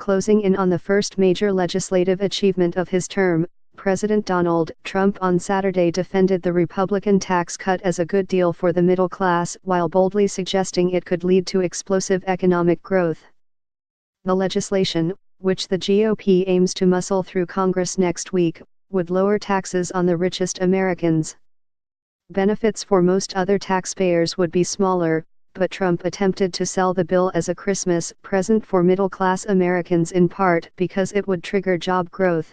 closing in on the first major legislative achievement of his term. President Donald Trump on Saturday defended the Republican tax cut as a good deal for the middle class while boldly suggesting it could lead to explosive economic growth. The legislation, which the GOP aims to muscle through Congress next week, would lower taxes on the richest Americans. Benefits for most other taxpayers would be smaller, but Trump attempted to sell the bill as a Christmas present for middle-class Americans in part because it would trigger job growth.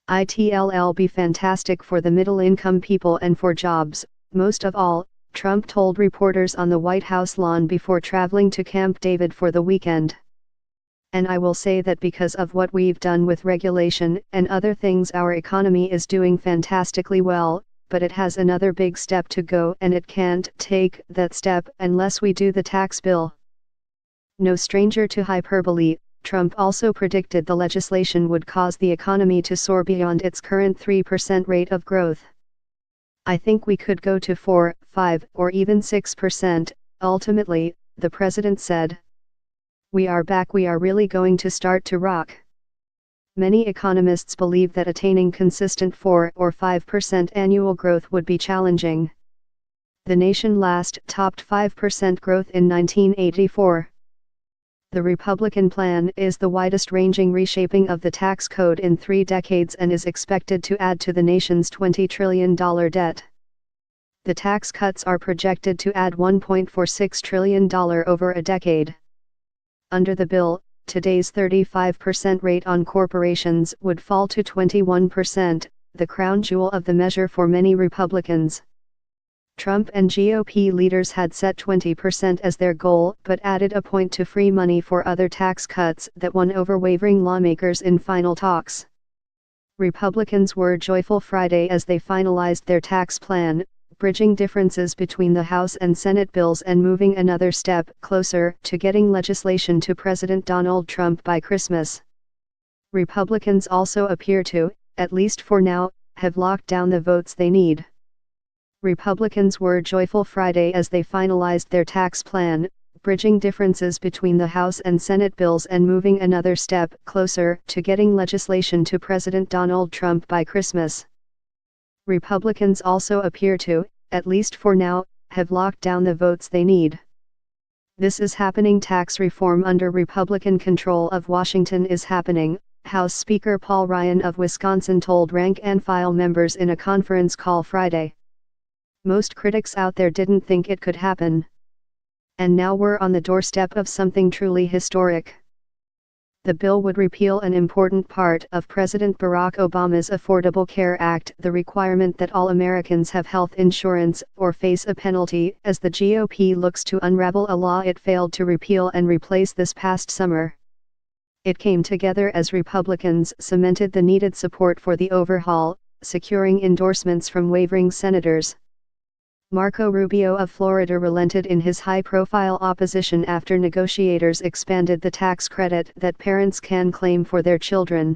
It'll be fantastic for the middle-income people and for jobs, most of all, Trump told reporters on the White House lawn before traveling to Camp David for the weekend. And I will say that because of what we've done with regulation and other things, our economy is doing fantastically well, but it has another big step to go and it can't take that step unless we do the tax bill. No stranger to hyperbole, Trump also predicted the legislation would cause the economy to soar beyond its current 3% rate of growth. I think we could go to 4, 5, or even 6%, ultimately, the president said. We are back, we are really going to start to rock. Many economists believe that attaining consistent 4 or 5% annual growth would be challenging. The nation last topped 5% growth in 1984. The Republican plan is the widest-ranging reshaping of the tax code in 3 decades and is expected to add to the nation's $20 trillion debt. The tax cuts are projected to add $1.46 trillion over a decade. Under the bill, today's 35% rate on corporations would fall to 21%, the crown jewel of the measure for many Republicans. Trump and GOP leaders had set 20% as their goal but added a point to free money for other tax cuts that won over wavering lawmakers in final talks. Republicans were joyful Friday as they finalized their tax plan, bridging differences between the House and Senate bills and moving another step closer to getting legislation to President Donald Trump by Christmas. Republicans also appear to, at least for now, have locked down the votes they need. Republicans were joyful Friday as they finalized their tax plan, bridging differences between the House and Senate bills and moving another step closer to getting legislation to President Donald Trump by Christmas. Republicans also appear to, at least for now, have locked down the votes they need. This is happening. Tax reform under Republican control of Washington is happening, House Speaker Paul Ryan of Wisconsin told rank-and-file members in a conference call Friday. Most critics out there didn't think it could happen. And now we're on the doorstep of something truly historic. The bill would repeal an important part of President Barack Obama's Affordable Care Act, the requirement that all Americans have health insurance or face a penalty, as the GOP looks to unravel a law it failed to repeal and replace this past summer. It came together as Republicans cemented the needed support for the overhaul, securing endorsements from wavering senators. Marco Rubio of Florida relented in his high-profile opposition after negotiators expanded the tax credit that parents can claim for their children.